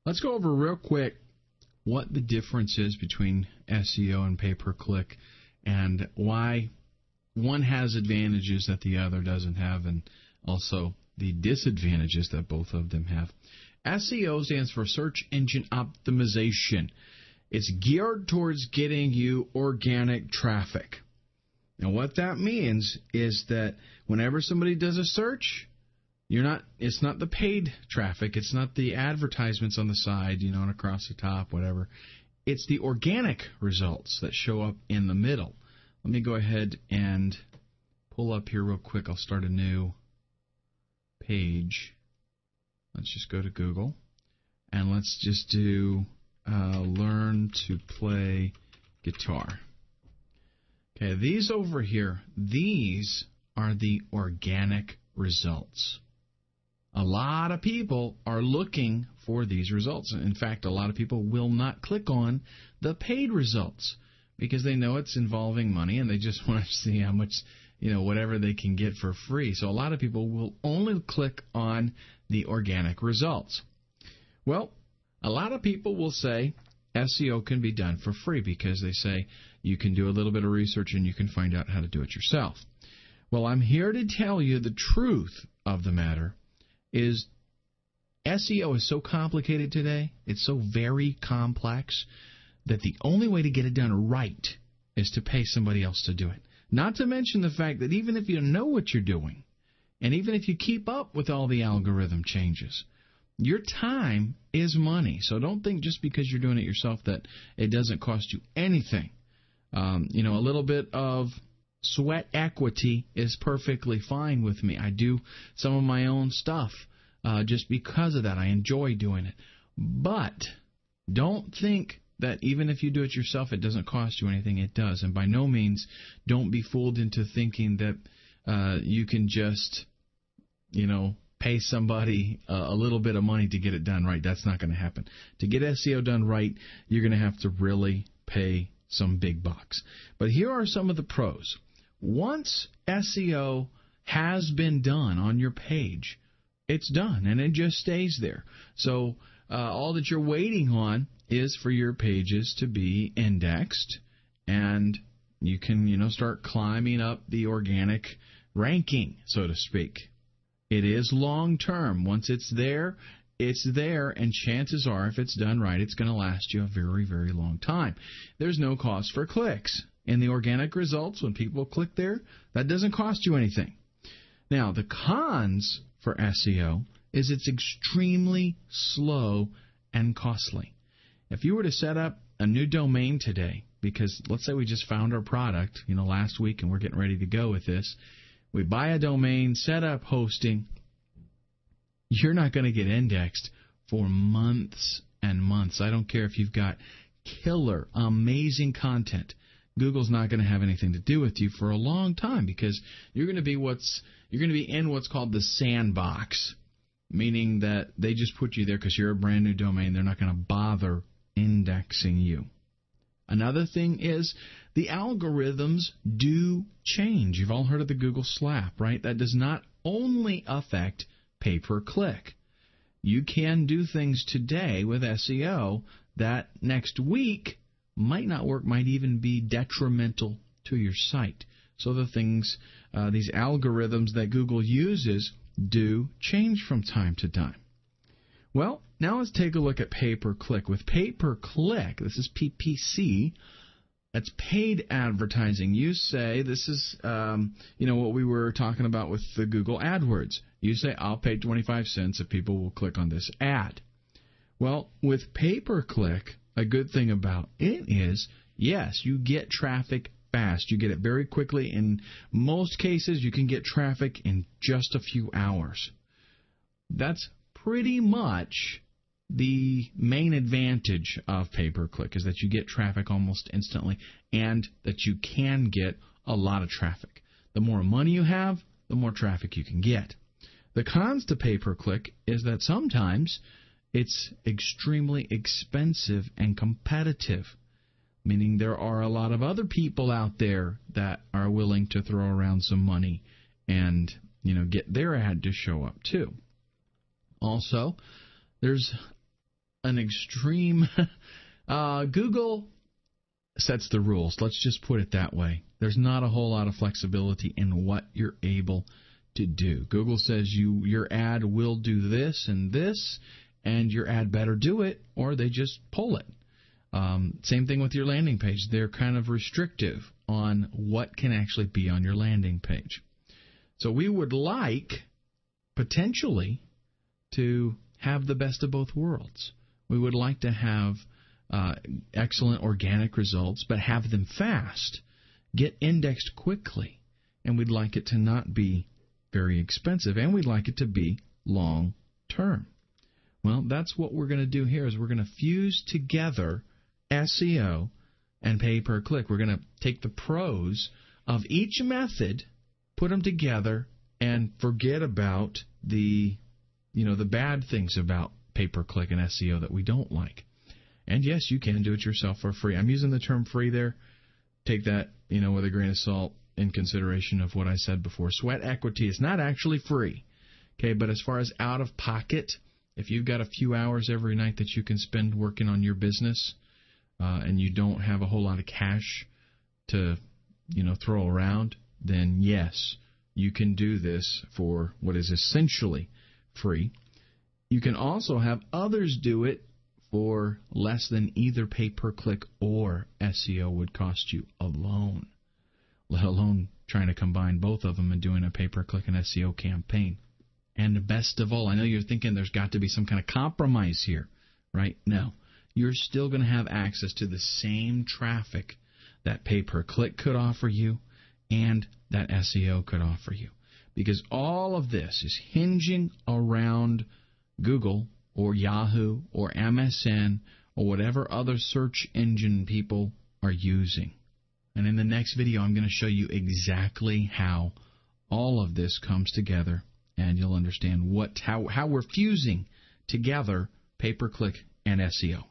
Let's go over real quick what the difference is between SEO and pay-per-click and why one has advantages that the other doesn't have, and also the disadvantages that both of them have. SEO stands for Search Engine Optimization. It's geared towards getting you organic traffic. Now, what that means is that whenever somebody does a search, it's not the paid traffic, it's not the advertisements on the side, and across the top, whatever. It's the organic results that show up in the middle. Let me go ahead and pull up here real quick. I'll start a new page. Let's just go to Google, and let's just do learn to play guitar. Okay, these over here, these are the organic results. A lot of people are looking for these results. In fact, a lot of people will not click on the paid results because they know it's involving money and they just want to see how much, whatever they can get for free. So a lot of people will only click on the organic results. Well, a lot of people will say SEO can be done for free because they say you can do a little bit of research and you can find out how to do it yourself. Well, I'm here to tell you the truth of the matter is SEO is so complicated today, it's so very complex, that the only way to get it done right is to pay somebody else to do it. Not to mention the fact that even if you know what you're doing, and even if you keep up with all the algorithm changes, your time is money. So don't think just because you're doing it yourself that it doesn't cost you anything. A little bit of sweat equity is perfectly fine with me. I do some of my own stuff just because of that. I enjoy doing it. But don't think that even if you do it yourself, it doesn't cost you anything. It does. And by no means don't be fooled into thinking that you can just, pay somebody a little bit of money to get it done right. That's not going to happen. To get SEO done right, you're going to have to really pay some big bucks. But here are some of the pros. Once SEO has been done on your page, it's done, and it just stays there. So all that you're waiting on is for your pages to be indexed, and you can, start climbing up the organic ranking, so to speak. It is long-term. Once it's there, and chances are, if it's done right, it's going to last you a very, very long time. There's no cost for clicks. In the organic results, when people click there, that doesn't cost you anything. Now, the cons for SEO is it's extremely slow and costly. If you were to set up a new domain today, because let's say we just found our product, last week, and we're getting ready to go with this, we buy a domain, set up hosting, you're not going to get indexed for months and months. I don't care if you've got killer, amazing content. Google's not going to have anything to do with you for a long time because you're going to be in what's called the sandbox, meaning that they just put you there because you're a brand new domain. They're not going to bother indexing you. Another thing is the algorithms do change. You've all heard of the Google slap, right? That does not only affect pay-per-click. You can do things today with SEO that next week might not work, might even be detrimental to your site. So the things, these algorithms that Google uses do change from time to time. Well, now let's take a look at pay-per-click. With pay-per-click, this is PPC, that's paid advertising. You say, this is, what we were talking about with the Google AdWords. You say, I'll pay 25 cents if people will click on this ad. Well, with pay-per-click, a good thing about it is, yes, you get traffic fast. You get it very quickly. In most cases, you can get traffic in just a few hours. That's pretty much the main advantage of pay-per-click, is that you get traffic almost instantly and that you can get a lot of traffic. The more money you have, the more traffic you can get. The cons to pay-per-click is that sometimes it's extremely expensive and competitive, meaning there are a lot of other people out there that are willing to throw around some money and, get their ad to show up too. Also, there's an extreme. Google sets the rules. Let's just put it that way. There's not a whole lot of flexibility in what you're able to do. Google says your ad will do this, and your ad better do it, or they just pull it. Same thing with your landing page. They're kind of restrictive on what can actually be on your landing page. So we would like, potentially, to have the best of both worlds. We would like to have excellent organic results, but have them fast, get indexed quickly, and we'd like it to not be very expensive, and we'd like it to be long-term. Well, that's what we're going to do here, is we're going to fuse together SEO and pay-per-click. We're going to take the pros of each method, put them together, and forget about the bad things about pay-per-click and SEO that we don't like. And yes, you can do it yourself for free. I'm using the term free there. Take that, with a grain of salt in consideration of what I said before. Sweat equity is not actually free. Okay, but as far as out of pocket, if you've got a few hours every night that you can spend working on your business, and you don't have a whole lot of cash to, throw around, then yes, you can do this for what is essentially free. You can also have others do it for less than either pay-per-click or SEO would cost you alone, let alone trying to combine both of them and doing a pay-per-click and SEO campaign. And the best of all, I know you're thinking there's got to be some kind of compromise here, right? No. You're still going to have access to the same traffic that pay-per-click could offer you and that SEO could offer you. Because all of this is hinging around Google or Yahoo or MSN or whatever other search engine people are using. And in the next video, I'm going to show you exactly how all of this comes together, and you'll understand how we're fusing together pay-per-click and SEO.